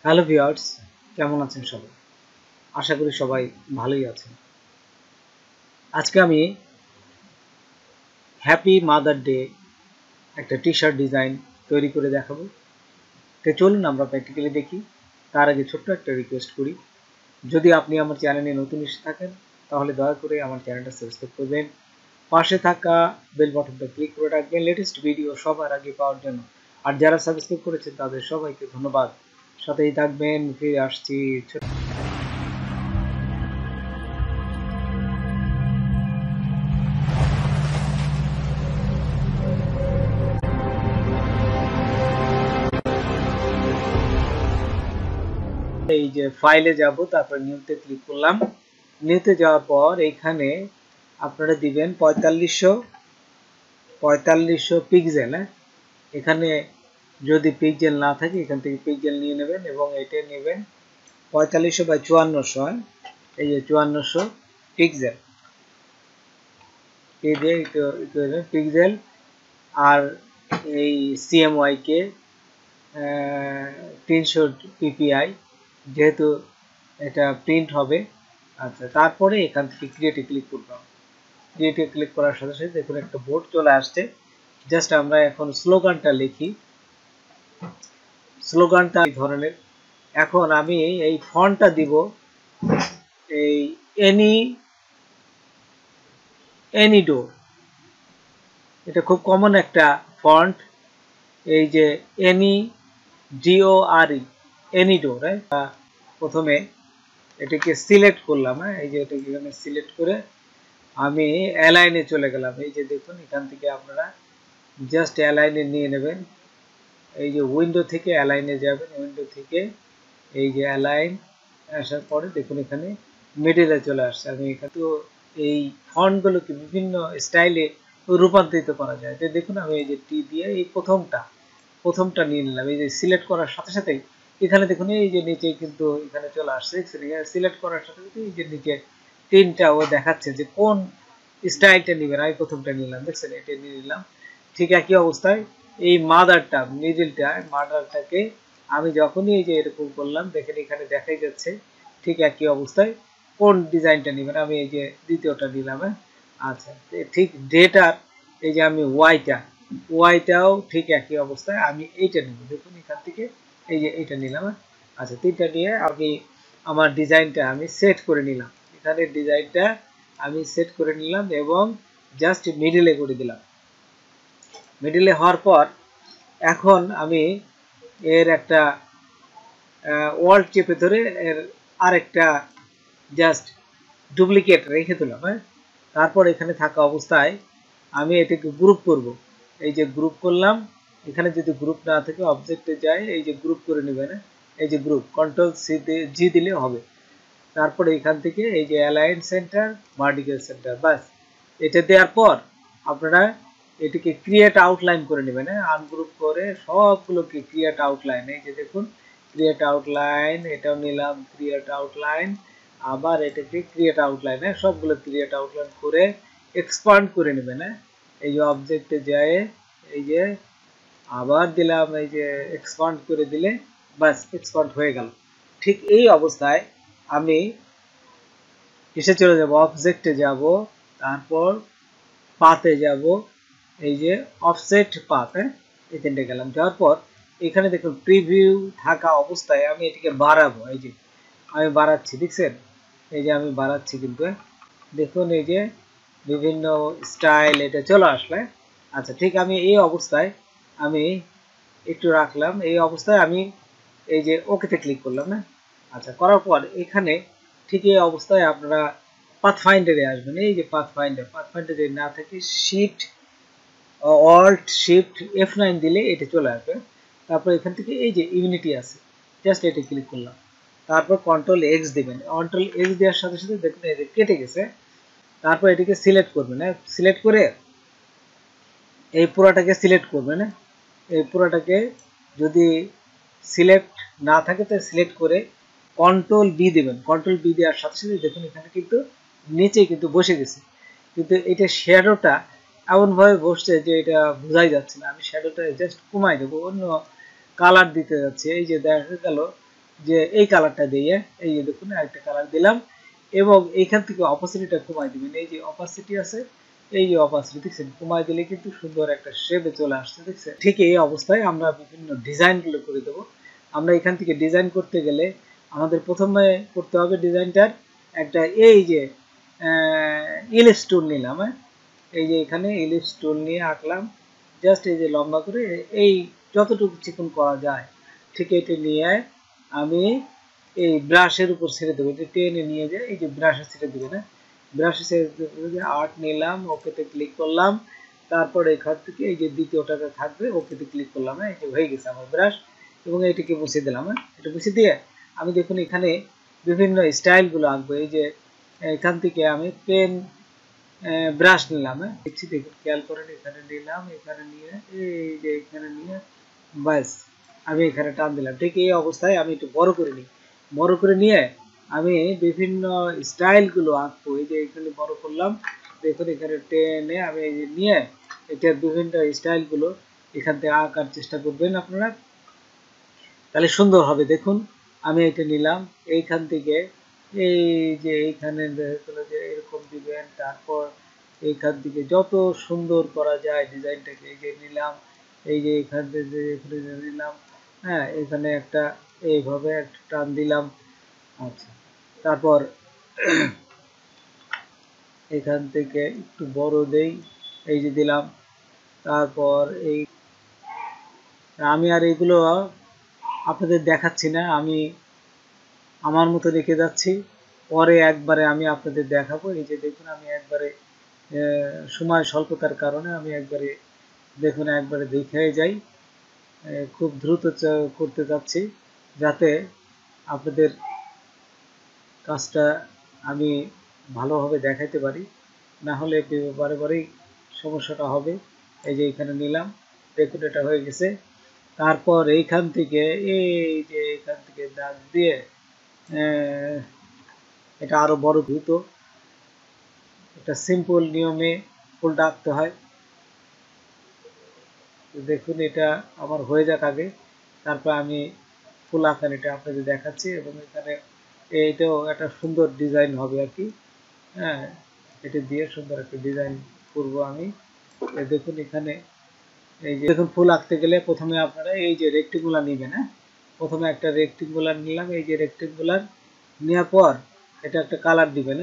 Hello viewers, কেমন আছেন সবাই? আশা করি সবাই ভালোই আছেন। আজকে আমি হ্যাপি মাদার ডে একটা টি-শার্ট ডিজাইন তৈরি করে দেখাবো। তো চলুন আমরা প্র্যাকটিক্যালি দেখি। তার আগে ছোট্ট একটা রিকোয়েস্ট করি, যদি আপনি আমার চ্যানেলে নতুন এসে থাকেন তাহলে দয়া করে আমার চ্যানেলটা সাবস্ক্রাইব করবেন, পাশে থাকা বেল বাটনটা ক্লিক করে রাখবেন লেটেস্ট ভিডিও সবার আগে পাওয়ার জন্য। আর যারা সাবস্ক্রাইব করেছেন তাদের সবাইকে ধন্যবাদ। সাথেই থাকবেন, ফিরে আসছি। এই যে ফাইলে যাব, তারপর নিউতে ক্লিক করলাম। নিউতে যাওয়ার পর এখানে আপনারা দিবেন 4500 পিক্সেল। এখানে যদি পিক্সেল না থাকে এখান থেকে পিক্সেল নিয়ে নেবেন এবং এটা নেবেন 4500 বাই 5400। এই যে 5400 পিক্সেল, এই যে পিক্সেল। আর এই সিএমওয়াই কে 300 পিপিআই, যেহেতু এটা প্রিন্ট হবে। আচ্ছা, তারপরে এখান থেকে ক্রিয়েটে ক্লিক করলাম। ক্রিয়েটে ক্লিক করার সাথে সাথে দেখুন একটা বোর্ড চলে আসছে। জাস্ট আমরা এখন স্লোগানটা লিখি। স্লোগানটা এই ধরনের। এখন আমি এই ফন্টটা দিব এই এনিডোর। এটা খুব কমন একটা ফন্ট। এই যে DORE, এনিডোর। প্রথমে এটাকে সিলেক্ট করলাম। এই যে এটাকে এখানে সিলেক্ট করে আমি অ্যালাইনে চলে গেলাম। এই যে দেখুন এখান থেকে আপনারা জাস্ট অ্যালাইনে নিয়ে নেবেন। এই যে উইন্ডো থেকে অ্যালাইনে যাবেন, উইন্ডো থেকে এই যে অ্যালাইন আসার পরে দেখুন এখানে মিডিলে চলে আসছে। আমি এখানে তো এই ফন্টগুলোকে বিভিন্ন স্টাইলে রূপান্তরিত করা যায়। তো দেখুন আমি এই যে টি দিয়ে এই প্রথমটা নিয়ে নিলাম। এই যে সিলেক্ট করার সাথে সাথেই এখানে দেখুন এই যে নিচে কিন্তু এখানে চলে আসছে। সিলেক্ট করার সাথে সাথে এই যে নিচে তিনটা ও দেখাচ্ছে যে কোন স্টাইলটা নেবেন। আমি প্রথমটা নিলাম, দেখছেন এটা নিয়ে নিলাম। ঠিক একই অবস্থায় এই মাদারটাকে আমি যখনই এই যে এরকম করলাম, দেখেন এখানে দেখাই যাচ্ছে ঠিক একই অবস্থায় কোন ডিজাইনটা নেবেন। আমি এই যে দ্বিতীয়টা নিলাম। আচ্ছা, ঠিক ডেটার এই যে আমি ওয়াইটাও ঠিক একই অবস্থায় আমি এইটা নেব। দেখুন এখান থেকে এই যে এইটা নিলাম। আচ্ছা, তিনটা নিয়ে আমি আমার ডিজাইনটা আমি সেট করে নিলাম। এখানে ডিজাইনটা আমি সেট করে নিলাম এবং জাস্ট মিডিলে করে দিলাম। মিডিলে হওয়ার পর এখন আমি এর একটা ওয়ার্ল্ড চেপে ধরে এর আরেকটা জাস্ট ডুপ্লিকেট রেখে দিলাম। তারপর এখানে থাকা অবস্থায় আমি এটাকে গ্রুপ করব। এই যে গ্রুপ করলাম। এখানে যদি গ্রুপ না থাকে অবজেক্টে যায়, এই যে গ্রুপ করে নেবেন। এই যে গ্রুপ কন্ট্রোল-জি দিলে হবে। তারপরে এখান থেকে এই যে অ্যালাইন সেন্টার, ভার্টিক্যাল সেন্টার, বাস। এটা দেওয়ার পর আপনারা এটিকে ক্রিয়েট আউটলাইন করে নেবেন। আনগ্রুপ করে সবগুলোকে ক্রিয়েট আউটলাইন, এই যে দেখুন ক্রিয়েট আউটলাইন, এটাও নিলাম ক্রিয়েট আউটলাইন, আবার এটাকে ক্রিয়েট আউটলাইন, সবগুলো ক্রিয়েট আউটলাইন করে এক্সপান্ড করে নেবেন। এই যে অবজেক্টে যায়, এই যে আবার দিলাম, এই যে এক্সপান্ড করে দিলে বাস এক্সপান্ড হয়ে গেল। ঠিক এই অবস্থায় আমি কিসে চলে যাব, অবজেক্টে যাব, তারপর পাতে যাব, এই যে অফসেট পাত, এই তিনটে গেলাম। যাওয়ার পর এখানে দেখুন প্রিভিউ থাকা অবস্থায় আমি এটিকে বাড়াবো। এই যে আমি বাড়াচ্ছি, দেখছেন এই যে আমি বাড়াচ্ছি কিন্তু দেখুন এই যে বিভিন্ন স্টাইল এটা চলে আসলে। আচ্ছা, ঠিক আমি এই অবস্থায় আমি একটু রাখলাম। এই অবস্থায় আমি এই যে ওকেতে ক্লিক করলাম। আচ্ছা, করার পর এখানে ঠিক এই অবস্থায় আপনারা পাথফাইন্ডারে আসবেন। এই যে পাথফাইন্ডার যদি না থাকে শিফট F9 দিলে এটা চলে আসবে। তারপর এখান থেকে এই যে ইউনিটি আছে, জাস্ট এটা ক্লিক করলাম। তারপর কন্ট্রোল এক্স দেবেন। কন্ট্রোল এক্স দেওয়ার সাথে সাথে দেখুন এই যে কেটে গেছে। তারপর এটিকে সিলেক্ট করবেন। সিলেক্ট করে এই পুরাটাকে সিলেক্ট করবেন। এই পুরাটাকে যদি সিলেক্ট না থাকে তো সিলেক্ট করে কন্ট্রোল বি দেবেন। কন্ট্রোল বি দেওয়ার সাথে সাথে দেখুন এখানে কিন্তু নিচে কিন্তু বসে গেছে, কিন্তু এটা শ্যাডোটা এমনভাবে বসছে যে এটা বোঝাই যাচ্ছে না। আমি শ্যাডোটা জাস্ট কমাই দেবো, অন্য কালার দিতে যাচ্ছি। এই যে দেখা গেল যে এই কালারটা দিয়ে, এই যে দেখুন আরেকটা কালার দিলাম, এবং এইখান থেকে অপাসিটিটা কমাই দিবেন। এই যে অপাসিটি আছে, এই যে অপাসিটি দেখছেন কমাই দিলে কিন্তু সুন্দর একটা শেপে চলে আসছে, দেখছেন। ঠিক এই অবস্থায় আমরা বিভিন্ন ডিজাইনগুলো করে দেবো। আমরা এখান থেকে ডিজাইন করতে গেলে আমাদের প্রথমে করতে হবে ডিজাইনটার একটা, এই যে ইলিপস টুল নিলাম, এই যে এখানে ইলিপস টুল নিয়ে আঁকলাম, জাস্ট এই যে লম্বা করে এই যতটুকু চিকন করা যায় ঠিক এটা নিয়ে আমি এই ব্রাশের উপর ছেড়ে দেবো, যে টেনে নিয়ে যায় এই যে ব্রাশে ছেড়ে দেবে না, ব্রাশে ছেড়ে দেবে। আর্ট নিলাম, ওকেতে ক্লিক করলাম, তারপর এখান থেকে এই যে দ্বিতীয়টাতে থাকবে ওকেতে ক্লিক করলাম, এই যে হয়ে গেছে আমার ব্রাশ, এবং এইটিকে মুছে দিলাম। এটা মুছে দিয়ে আমি দেখুন এখানে বিভিন্ন স্টাইলগুলো আঁকবো। এই যে এখান থেকে আমি পেন ব্রাশ নিলাম, দেখছি দেখুন খেয়াল করেন, এখানে নিলাম, এখানে নিয়ে এই যে এখানে নিয়ে ব্যাস আমি এখানে টান দিলাম। ঠিক এই অবস্থায় আমি একটু বড় করে নিই, বড় করে নিয়ে আমি বিভিন্ন স্টাইলগুলো আঁকবো। এই যে এখানে বড় করলাম, দেখুন এখানে টেনে আমি এই যে নিয়ে এটার বিভিন্ন স্টাইলগুলো এখান থেকে আঁকার চেষ্টা করবেন আপনারা, তাহলে সুন্দর হবে। দেখুন আমি এটা নিলাম, এইখান থেকে এই যে এইখানে যে এরকম দিবেন, তারপর এইখান থেকে যত সুন্দর করা যায় ডিজাইনটাকে এই যে নিলাম, এই যে এইখান থেকে এখানে নিলাম, হ্যাঁ এখানে একটা এইভাবে একটা টান দিলাম। আচ্ছা, তারপর এখান থেকে একটু বড় দেই, এই যে দিলাম, তারপর এই আমি আর এগুলো আপনাদের দেখাচ্ছি না, আমি আমার মতো রেখে যাচ্ছি, পরে একবারে আমি আপনাদের দেখাবো। এই যে দেখুন আমি একবারে সময় স্বল্পতার কারণে আমি একবারে দেখুন একবারে দেখে যাই, খুব দ্রুত করতে যাচ্ছি যাতে আপনাদের কাজটা আমি ভালোভাবে দেখাইতে পারি, না হলে বারে বারেই সমস্যাটা হবে। এই যে এখানে নিলাম, দেখুন এটা হয়ে গেছে। তারপর এইখান থেকে এই যে এখান থেকে দাগ দিয়ে এটা আরো বড় দ্রুত, এটা সিম্পল নিয়মে ফুলটা আঁকতে হয়। দেখুন এটা আমার হয়ে যাক আগে, তারপর আমি ফুল আঁকার এটা আপনাদের দেখাচ্ছি, এবং এখানে এইটাও একটা সুন্দর ডিজাইন হবে আর কি। হ্যাঁ, এটা দিয়ে সুন্দর একটা ডিজাইন করব আমি। দেখুন এখানে এই যে দেখুন ফুল আঁকতে গেলে প্রথমে আপনারা এই যে রেক্টেঙ্গুলার নেবেন। হ্যাঁ, প্রথমে একটা রেক্টেঙ্গুলার নিলাম, এই যে রেক্টেঙ্গুলার নেওয়ার পর এটা একটা কালার দিবেন।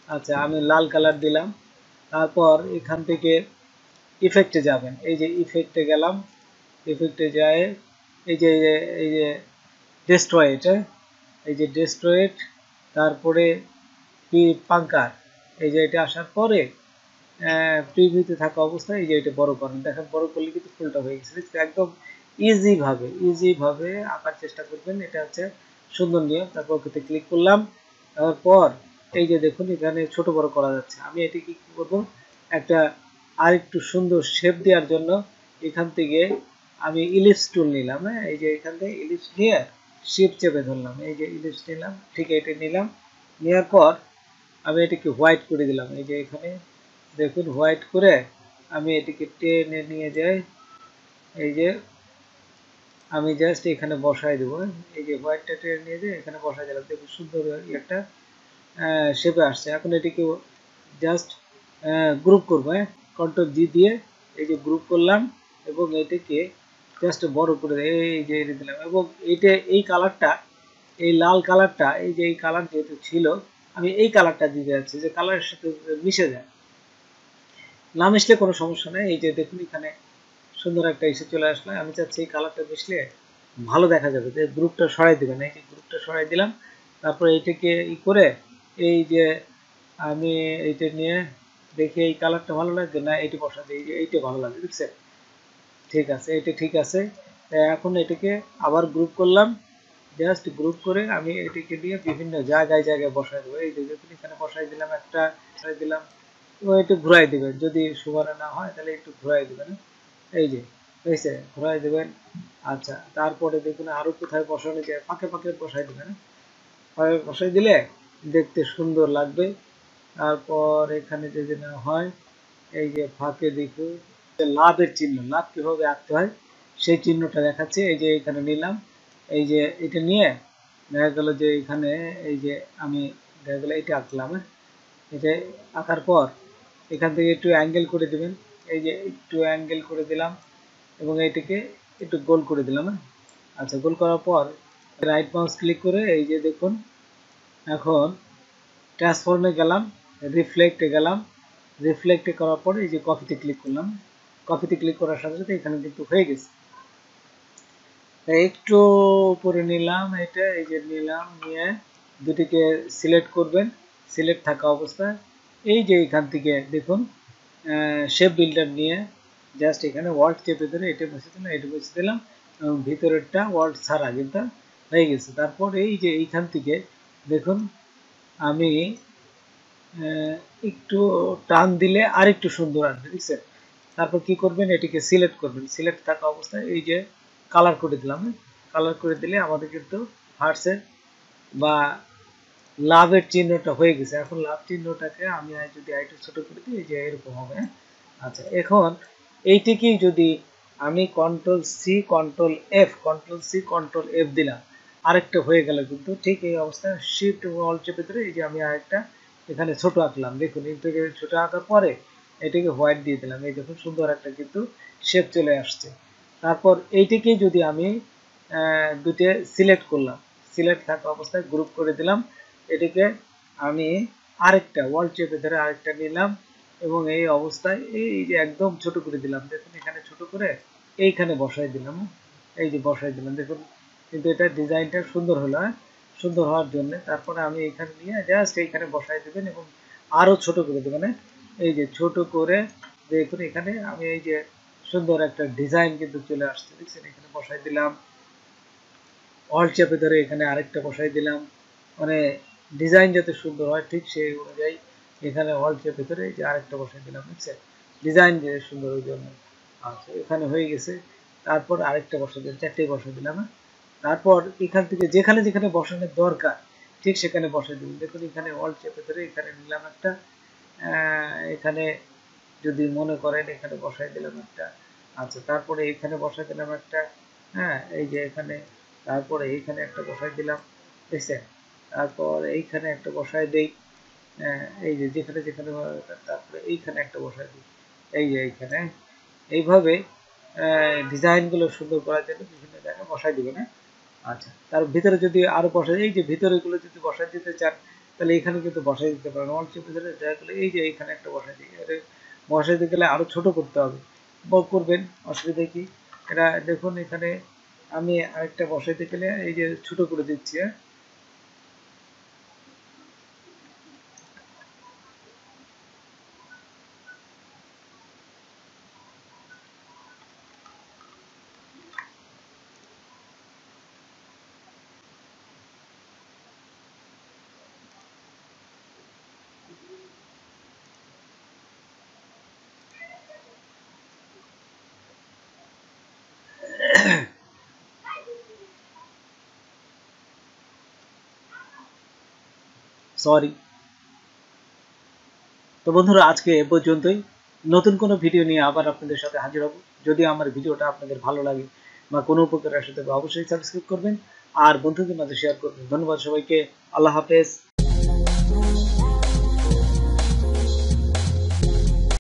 আচ্ছা, আমি লাল কালার দিলাম। তারপর এখান থেকে ইফেক্টে যাবেন, এই যে ইফেক্টে গেলাম, ইফেক্টে যায় এই যে ডেস্ট্রয়েট, এই যে ডেস্ট্রয়েট, তারপরে পাঙ্কার, এই যে এটা আসার পরে প্রিভিউতে থাকা অবস্থায় এই যে এটা বড় করেন, দেখেন বড় করলে কিন্তু ফুলটা হয়ে গেছে। একদম ইজি ভাবে আঁকার চেষ্টা করবেন, এটা হচ্ছে সুন্দর নিয়ম। তারপর ওকে ক্লিক করলাম, তারপর এই যে দেখুন এখানে ছোট বড় করা যাচ্ছে। আমি এটি কি করব, একটা আরেকটু সুন্দর শেপ দেওয়ার জন্য এখান থেকে আমি ইলিপস টুল নিলাম। হ্যাঁ, এই যে এখান থেকে ইলিপস নিয়ে শেপ চেপে ধরলাম, এই যে ইলিপস নিলাম, ঠিক এটা নিলাম, নেওয়ার পর আমি এটাকে হোয়াইট করে দিলাম। এই যে এখানে দেখুন হোয়াইট করে আমি এটিকে টেনে নিয়ে যাই, এই যে আমি জাস্ট এখানে বসাই দেবো। এই যে হোয়াইটটা টেনে নিয়ে যাই এখানে বসাই দিলাম, দেখুন সুন্দর একটা শেপে আসছে। এখন এটিকে জাস্ট গ্রুপ করবো, কন্ট্রোল জি দিয়ে এই যে গ্রুপ করলাম, এবং এটাকে জাস্ট বড় করে এই যে দিলাম, এবং এইটা এই কালারটা, এই লাল কালারটা, এই যে এই কালার যেহেতু ছিল আমি এই কালারটা দিতে যাচ্ছি, যে কালারের সাথে মিশে যায়, না মিশলে কোনো সমস্যা নেই। এই যে দেখুন এখানে সুন্দর একটা এসে চলে আসলো, আমি চাচ্ছি এই কালারটা মিশলে ভালো দেখা যাবে, যে গ্রুপটা সরাই দিবেন, এই যে গ্রুপটা সরাই দিলাম। তারপর এইটাকে ই করে এই যে আমি এইটা নিয়ে দেখি এই কালারটা ভালো লাগছে না, এইটা বসা দিই, এই যে এইটা ভালো লাগে, বুঝছেন? ঠিক আছে, এটা ঠিক আছে। এখন এটাকে আবার গ্রুপ করলাম, জাস্ট গ্রুপ করে আমি এটাকে দিয়ে বিভিন্ন জায়গায় জায়গায় বসাই দেবো। এই যে দেখুন এখানে বসাই দিলাম, একটা বসাই দিলাম, এবং একটু ঘুরাই দিবেন, যদি সমানে না হয় তাহলে একটু ঘুরাই দিবেন। এই যে হয়েছে, ঘুরাই দেবেন। আচ্ছা, তারপরে দেখুন আরো কোথায় বসানো যায়, ফাঁকে ফাঁকে বসাই দিবেন, ফাঁকে বসাই দিলে দেখতে সুন্দর লাগবে। তারপর এখানে যদি না হয় এই যে ফাঁকে দেখুন লাভের চিহ্ন, লাভ কিভাবে আঁকতে হয় সেই চিহ্নটা দেখাচ্ছে। এই যে এখানে নিলাম, এই যে এটা নিয়ে দেখা গেল যে এখানে এই যে আমি দেখা গেল এটা আঁকলাম, এটা আঁকার পর এখান থেকে একটু অ্যাঙ্গেল করে দিবেন, এই যে একটু অ্যাঙ্গেল করে দিলাম এবং এইটাকে একটু গোল করে দিলাম। আচ্ছা, গোল করার পর রাইট মাউস ক্লিক করে এই যে দেখুন এখন ট্রান্সফর্মে গেলাম, রিফ্লেক্টে গেলাম, রিফ্লেক্টে করার পরে এই যে কপিতে ক্লিক করলাম, কপিতে ক্লিক করার সাথে সাথে এখানে কিন্তু হয়ে গেছে। একটু উপরে নিলাম, এটা এই যে নিলাম, নিয়ে দুটিকে সিলেক্ট করবেন, সিলেক্ট থাকা অবস্থায় এই যে এখান থেকে দেখুন শেপ বিল্ডার নিয়ে জাস্ট এখানে ওয়ার্ল্ড চেপে ধরে এটা বসে দিলাম, এটা বসে দিলাম এবং ভিতরেরটা ওয়ার্ল্ড ছাড়া কিন্তু হয়ে গেছে। তারপর এই যে এইখান থেকে দেখুন আমি একটু টান দিলে আর একটু সুন্দর আসবে, বুঝছেন? তারপর কি করবেন, এটিকে সিলেক্ট করবেন, সিলেক্ট থাকা অবস্থায় এই যে কালার করে দিলাম, কালার করে দিলে আমাদের কিন্তু হার্টসের বা লাভের চিহ্নটা হয়ে গেছে। এখন লাভ চিহ্নটাকে আমি যদি আরেকটু ছোট করে দিই, এই যে এরকম হবে। আচ্ছা, এখন এইটিকেই যদি আমি কন্ট্রোল সি কন্ট্রোল এফ দিলাম, আরেকটা হয়ে গেল কিন্তু ঠিক এই অবস্থায় শিফট অল চেপে ধরে এই যে আমি আরেকটা এখানে ছোট আঁকলাম, দেখুন এটাকে ছোট আঁকার পরে এটাকে হোয়াইট দিয়ে দিলাম, এই দেখুন সুন্দর একটা কিন্তু শেপ চলে আসছে। তারপর এইটিকেই যদি আমি দুটো সিলেক্ট করলাম, সিলেক্ট থাকা অবস্থায় গ্রুপ করে দিলাম, এটিকে আমি আরেকটা ওয়াল চেপে ধরে আরেকটা নিলাম এবং এই অবস্থায় এই যে একদম ছোট করে দিলাম, দেখুন এখানে ছোট করে এইখানে বসাই দিলাম, এই যে বসাই দিলাম, দেখুন কিন্তু এটা ডিজাইনটা সুন্দর হলো। সুন্দর হওয়ার জন্য তারপরে আমি এখানে নিয়ে জাস্ট এইখানে বসাই দেবেন এবং আরো ছোট করে দেবেন, এই যে ছোট করে দেখুন এখানে আমি এই যে সুন্দর একটা ডিজাইন কিন্তু চলে আসছে, দেখছেন? এখানে বসাই দিলাম, অল চেপে ধরে এখানে আরেকটা বসাই দিলাম, মানে ডিজাইন যাতে সুন্দর হয় ঠিক সেই অনুযায়ী এখানে অল চেপে ধরে এই যে আরেকটা বসাই দিলাম, বুঝছেন? ডিজাইন যে সুন্দর ওই জন্য। আচ্ছা, এখানে হয়ে গেছে। তারপর আরেকটা বসাই দিলাম, চারটেই বসাই দিলাম। তারপর এখান থেকে যেখানে যেখানে বসানোর দরকার ঠিক সেখানে বসাই দিলাম, দেখুন এখানে অল চেপে ধরে এখানে নিলাম একটা, এখানে যদি মনে করেন এখানে বসাই দিলাম একটা। আচ্ছা, তারপরে এখানে বসাই দিলাম একটা, হ্যাঁ এই যে এখানে, তারপরে এইখানে একটা বসাই দিলাম, দেখছেন? তারপর এইখানে একটা বসাই দেই, এই যে যেখানে যেখানে, তারপরে এইখানে একটা বসাই দিই, এই যে এইখানে। এইভাবে ডিজাইনগুলো সুন্দর করার জন্য বিভিন্ন জায়গায় বসাই দিবেন। আচ্ছা, তার ভিতরে যদি আরো বসাই, এই যে ভিতরে গুলো যদি বসাই দিতে চান তাহলে এখানে কিন্তু বসাই দিতে পারেন, অল চেপে ধরে জায়গাগুলো এই যে এইখানে একটা বসাই দিই, বসাই দিতে গেলে আরো ছোট করতে হবে, করবেন, অসুবিধা কি? এটা দেখুন এখানে আমি আরেকটা বসাইতে গেলে এই যে ছোট করে দিচ্ছি, সরি। তো বন্ধুরা, আজকে এ পর্যন্তই। নতুন কোনো ভিডিও নিয়ে আবার আপনাদের সাথে হাজির হব। যদি আমার ভিডিওটা আপনাদের ভালো লাগে বা কোনো উপকার আসে তবে অবশ্যই সাবস্ক্রাইব করবেন আর বন্ধুদের মাঝে শেয়ার করবেন। ধন্যবাদ সবাইকে। আল্লাহ হাফেজ।